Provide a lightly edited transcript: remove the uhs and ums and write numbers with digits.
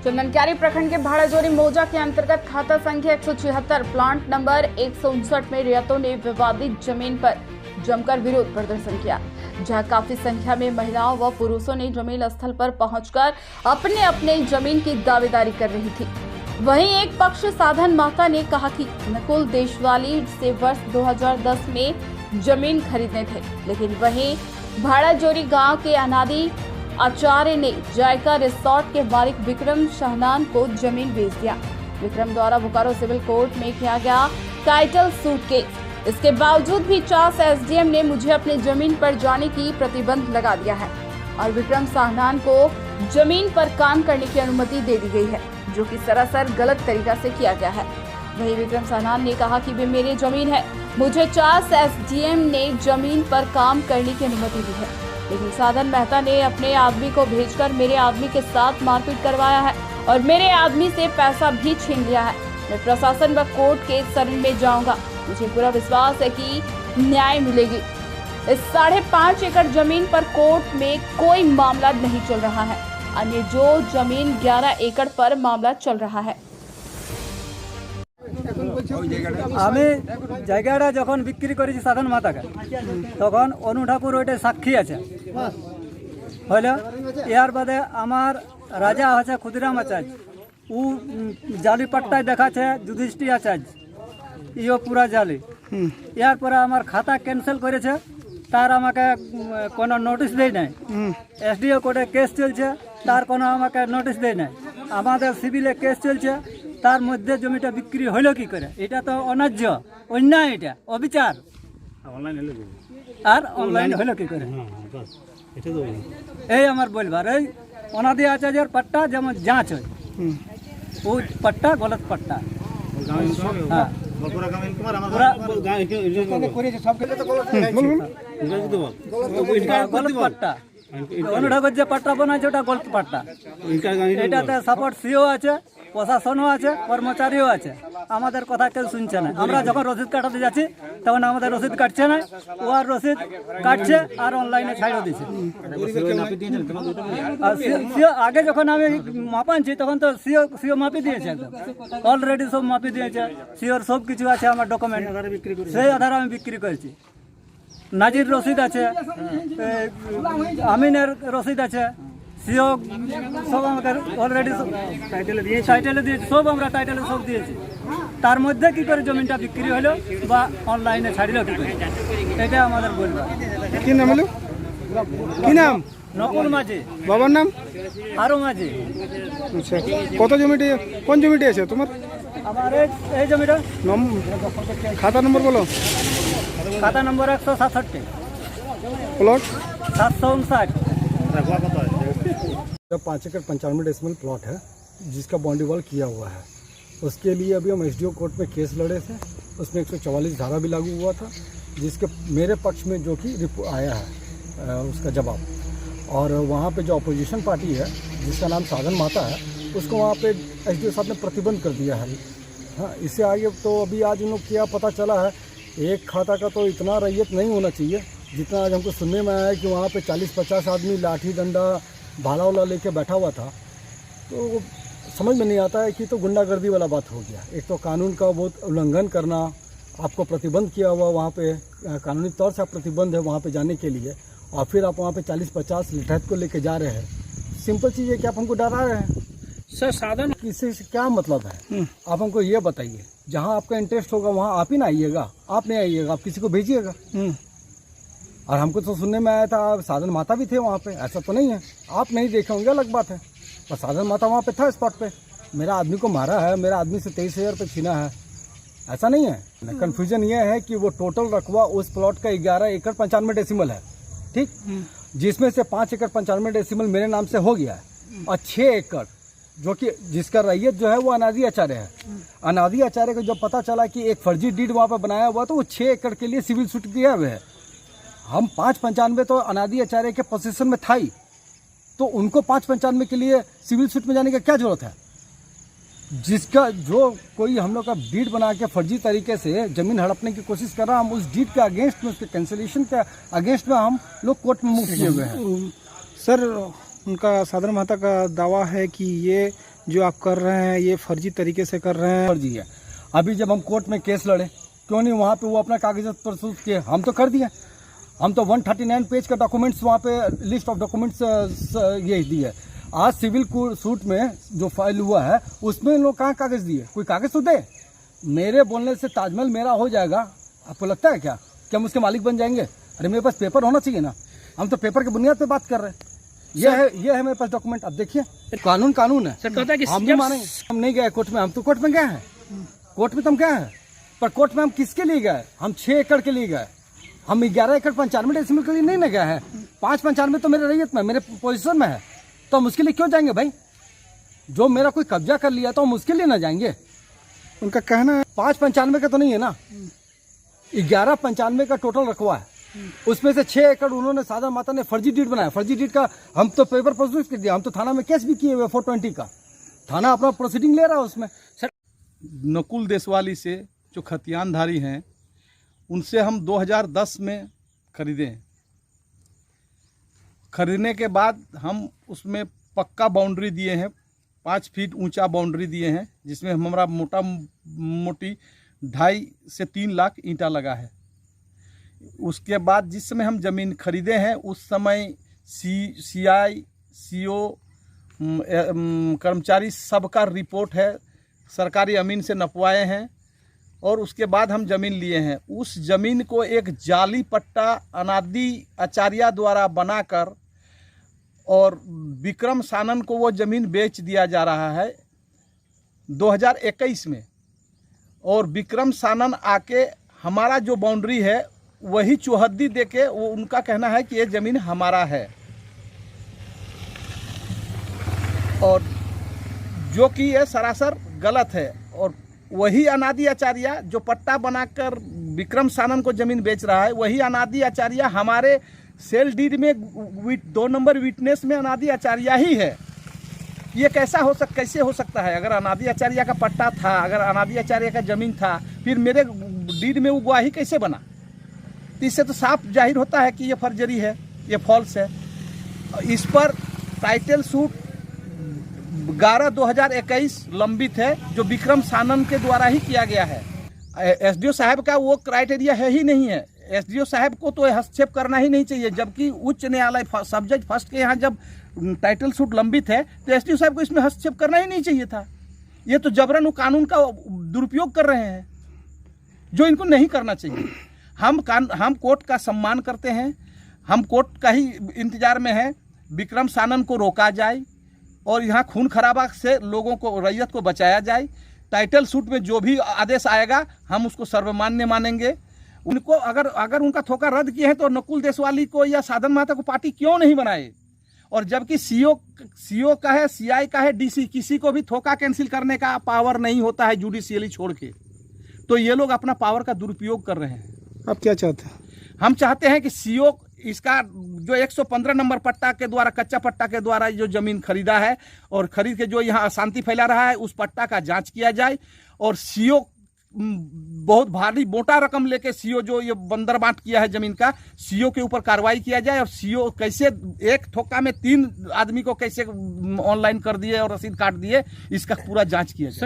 चंदनक्यारी प्रखंड के भाड़ाजोरी मौजा के अंतर्गत खाता संख्या 176 प्लांट नंबर 159 में रियातों ने विवादित जमीन पर जमकर विरोध प्रदर्शन किया, जहां काफी संख्या में महिलाओं व पुरुषों ने जमीन स्थल पर पहुंचकर अपने अपने जमीन की दावेदारी कर रही थी। वहीं एक पक्ष साधन माता ने कहा कि नकुल देशवाली से वर्ष 2010 में जमीन खरीदने थे, लेकिन वहीं भाड़ाजोरी गांव के अनादि आचार्य ने जायका रिसोर्ट के मालिक विक्रम शहनान को जमीन बेच दिया। विक्रम द्वारा बोकारो सिविल कोर्ट में किया गया टाइटल सूट केस। इसके बावजूद भी चास एसडीएम ने मुझे अपने जमीन पर जाने की प्रतिबंध लगा दिया है और विक्रम शहनान को जमीन पर काम करने की अनुमति दे दी गई है, जो कि सरासर गलत तरीका से किया गया है। वहीं विक्रम शहनान ने कहा कि वे मेरी जमीन है, मुझे चास एसडीएम ने जमीन पर काम करने की अनुमति दी है, लेकिन साधन मेहता ने अपने आदमी को भेजकर मेरे आदमी के साथ मारपीट करवाया है और मेरे आदमी से पैसा भी छीन लिया है। मैं प्रशासन व कोर्ट के शरण में जाऊंगा। मुझे पूरा विश्वास है कि न्याय मिलेगी। इस 5.5 एकड़ जमीन पर कोर्ट में कोई मामला नहीं चल रहा है, अन्य जो जमीन 11 एकड़ पर मामला चल रहा है। আমি জায়গাটা যখন বিক্রি করেছি সাধন মাতাকে, তখন অনু ঠাকুর ওইটা সাক্ষী আছে হইল। এর বাদে আমার রাজা আছে ক্ষুদিরাম আচার্য, ও জালি পাট্টায় দেখাচ্ছে যুধিষ্ঠির আচার্য, ইও পুরা জালি। এরপরে আমার খাতা ক্যান্সেল করেছে, তার আমাকে কোনো নোটিশ দেয় নাই। এসডিও কোর্টে কেস চলছে, তার কোনো আমাকে নোটিশ দেয় নাই। আমাদের সিভিলে কেস চলছে, তার মধ্যে জমিটা বিক্রি হলো কি করে? এটা তো অন্যায্য, অন্যায়, এটা অবিচার। আর অনলাইন হলো কি করে? এই আমার বলবার, এই অনাদি আচার্যের পাট্টা যেমন যাঁচ হয়, ওই পাট্টা গলত পাট্টা। হ্যাঁ, গলত পাট্টা। অনুঠাকুর যে পাট্টা বানাইছে ওটা গলত পাট্টা। এটাতে সাপোর্ট সিও আছে, প্রশাসনও আছে, কর্মচারীও আছে। আমাদের কথা কেউ শুনছে না। আমরা যখন রসিদ কাটাতে যাচ্ছি তখন আমাদের রসিদ কাটছে না, ও আর রসিদ কাটছে আর অনলাইনে ছাড়িয়ে দিচ্ছে। আগে যখন আমি মাপানছি তখন তো সিও মাপি দিয়েছে, একদম অলরেডি সব মাপি দিয়েছে। সিওর সব কিছু আছে আমার ডকুমেন্ট, সেই আধারে আমি বিক্রি করেছি। নাজির রসিদ আছে, আমিনের রসিদ আছে, সিও সব আমাকে অলরেডি টাইটেলে দিয়েছে, সব আমরা টাইটেলে সব দিয়েছি। তার মধ্যে কি করে জমিনটা বিক্রি হলো বা অনলাইনে ছাড়িল কি করে, এটা আমাদের বলবো। কি নাম হলো? কি নাম? নকুল মাঝি। বাবার নাম? আরো মাঝি। আচ্ছা, কত জমিটি, কোন জমিটি আছে তোমার? আমার এই জমিটা। খাতা নম্বর বলো। खाता नंबर 167, प्लॉट 759। 5 एकड़ 95 डेसिमल प्लॉट है, जिसका बाउंड्री वॉल किया हुआ है। उसके लिए अभी हम एसडीओ कोर्ट में केस लड़े थे, उसमें 144 धारा भी लागू हुआ था, जिसके मेरे पक्ष में जो कि आया है उसका जवाब। और वहाँ पे जो अपोजिशन पार्टी है जिसका नाम साधन माता है, उसको वहाँ पे एसडीओ साहब ने प्रतिबंध कर दिया है। हाँ, इससे आगे तो अभी आज उन लोग क्या पता चला है, एक खाता का तो इतना रैयत नहीं होना चाहिए जितना आज हमको सुनने में आया है कि वहाँ पे 40-50 आदमी लाठी डंडा भाला वाला लेके बैठा हुआ था। तो समझ में नहीं आता है कि तो गुंडागर्दी वाला बात हो गया। एक तो कानून का बहुत उल्लंघन करना, आपको प्रतिबंध किया हुआ, वहाँ पे कानूनी तौर से आप प्रतिबंध है वहाँ पे जाने के लिए, और फिर आप वहाँ पे 40-50 लिटायत को लेके जा रहे हैं। सिंपल चीज़ है कि आप हमको डरा रहे हैं। सर, साधन इससे क्या मतलब है? आप हमको ये बताइए, जहाँ आपका इंटरेस्ट होगा वहाँ आप ही ना आइएगा, आप नहीं आइएगा, आप किसी को भेजिएगा। और हमको तो सुनने में आया था साधन माता भी थे वहाँ पे, ऐसा तो नहीं है। आप नहीं देखे होंगे अलग बात है, और साधन माता वहाँ पे था स्पॉट पे। मेरा आदमी को मारा है, मेरा आदमी से 23,000 रुपये छीना है, ऐसा नहीं है। कन्फ्यूजन ये है कि वो टोटल रकबा उस प्लॉट का 11 एकड़ 95 डेसिमल है, ठीक, जिसमें से 5 एकड़ 95 डेसिमल मेरे नाम से हो गया है, और 6 एकड़ जो कि जिसका रैयत जो है वो अनादि आचार्य है। अनादि आचार्य को जब पता चला कि एक फर्जी डीड वहाँ पर बनाया हुआ, तो वो 6 एकड़ के लिए सिविल सूट किया हुआ है। हम 595 तो अनादि आचार्य के पोजीशन में था ही, तो उनको 595 के लिए सिविल सूट में जाने का क्या जरूरत है? जिसका जो कोई हम लोग का डीड बना के फर्जी तरीके से जमीन हड़पने की कोशिश कर रहा है, हम उस डीड के अगेंस्ट में, उसके कैंसिलेशन के अगेंस्ट में हम लोग कोर्ट में मूव किए हुए हैं। सर, उनका साधन माता का दावा है कि ये जो आप कर रहे हैं ये फर्जी तरीके से कर रहे हैं? फर्जी है। अभी जब हम कोर्ट में केस लड़े, क्यों नहीं वहाँ पे वो अपना कागजात प्रस्तुत किए? हम तो कर दिए। हम तो 139 पेज का डॉक्यूमेंट्स वहाँ पे लिस्ट ऑफ डॉक्यूमेंट्स ये दिए। आज सिविल सूट में जो फाइल हुआ है उसमें लोग कहाँ कागज दिए? कोई कागज तो दे। मेरे बोलने से ताजमहल मेरा हो जाएगा, आपको लगता है क्या कि हम उसके मालिक बन जाएंगे? अरे मेरे पास पेपर होना चाहिए ना। हम तो पेपर की बुनियाद पे बात कर रहे हैं। ये है मेरे पास डॉक्यूमेंट। अब देखिए कानून है। हम भी मानेंगे। हम नहीं गए कोर्ट में, हम तो कोर्ट में गए हैं। कोर्ट में तो हम गए हैं, पर कोर्ट में हम किसके लिए गए? हम 6 एकड़ के लिए गए। हम 11 एकड़ 95 डेसिमल के लिए नहीं ना गए हैं। 595 तो मेरे रैयत में, मेरे पोजीशन में है, तो हम उसके लिए क्यों जाएंगे भाई? जो मेरा कोई कब्जा कर लिया तो हम उसके लिए ना जाएंगे। उनका कहना है 595 का तो नहीं है ना, 1195 का टोटल रखवा है। उसमें से 6 एकड़ उन्होंने साधन माता ने फर्जी डीड बनाया। फर्जी डीड का हम तो पेपर प्रस्तुत कर दिया। हम तो थाना में केस भी किए हुए 420 का। थाना अपना प्रोसीडिंग ले रहा है उसमें। नकुल देशवाली से जो खतियानधारी हैं उनसे हम 2010 में खरीदे हैं। खरीदने के बाद हम उसमें पक्का बाउंड्री दिए हैं, 5 फीट ऊंचा बाउंड्री दिए हैं, जिसमें हमारा मोटी 2.5 से 3 लाख ईंटा लगा है। उसके बाद जिस समय हम ज़मीन खरीदे हैं उस समय CI CO कर्मचारी सबका रिपोर्ट है, सरकारी अमीन से नपवाए हैं। और उसके बाद हम ज़मीन लिए हैं। उस ज़मीन को एक जाली पट्टा अनादि आचार्य द्वारा बनाकर और विक्रम सानन को वो ज़मीन बेच दिया जा रहा है 2021 में। और विक्रम सानन आके हमारा जो बाउंड्री है वही चौहद्दी देके वो उनका कहना है कि ये ज़मीन हमारा है, और जो कि ये सरासर गलत है। और वही अनादि आचार्य जो पट्टा बनाकर विक्रम सानन को ज़मीन बेच रहा है, वही अनादि आचार्य हमारे सेल डीड में 2 नंबर विटनेस में अनादि आचार्य ही है। ये कैसे हो सकता है? अगर अनादि आचार्य का पट्टा था, अगर अनादि आचार्य का ज़मीन था, फिर मेरे डीड में वो गवाही कैसे बना? तो इससे तो साफ जाहिर होता है कि ये फर्जरी है, ये फॉल्स है। इस पर टाइटल सूट 11/2021 लंबित है, जो विक्रम सानन के द्वारा ही किया गया है। SDO साहब का वो क्राइटेरिया है ही नहीं है। SDO साहब को तो हस्तक्षेप करना ही नहीं चाहिए, जबकि उच्च न्यायालय सब जज फर्स्ट के यहाँ जब टाइटल सूट लंबित है तो SDO साहब को इसमें हस्तक्षेप करना ही नहीं चाहिए था। ये तो जबरन कानून का दुरुपयोग कर रहे हैं, जो इनको नहीं करना चाहिए। हम कोर्ट का सम्मान करते हैं, हम कोर्ट का ही इंतजार में हैं। विक्रम सानन को रोका जाए और यहाँ खून खराबा से लोगों को, रैयत को बचाया जाए। टाइटल सूट में जो भी आदेश आएगा हम उसको सर्वमान्य मानेंगे। उनको अगर उनका थोका रद्द किए हैं तो नकुल देशवाली को या साधन माता को पार्टी क्यों नहीं बनाए? और जबकि CO का है, CI का है, DC, किसी को भी थोका कैंसिल करने का पावर नहीं होता है जुडिशियली छोड़ के। तो ये लोग अपना पावर का दुरुपयोग कर रहे हैं। आप क्या चाहते हैं? हम चाहते हैं कि CO इसका जो 115 नंबर पट्टा के द्वारा, कच्चा पट्टा के द्वारा जो ज़मीन खरीदा है और खरीद के जो यहाँ अशांति फैला रहा है, उस पट्टा का जांच किया जाए। और CO बहुत भारी मोटा रकम लेके CO जो ये बंदर बांट किया है ज़मीन का, CO के ऊपर कार्रवाई किया जाए। और CO कैसे एक ठोका में 3 आदमी को कैसे ऑनलाइन कर दिए और रसीद काट दिए, इसका पूरा जांच किया जाए।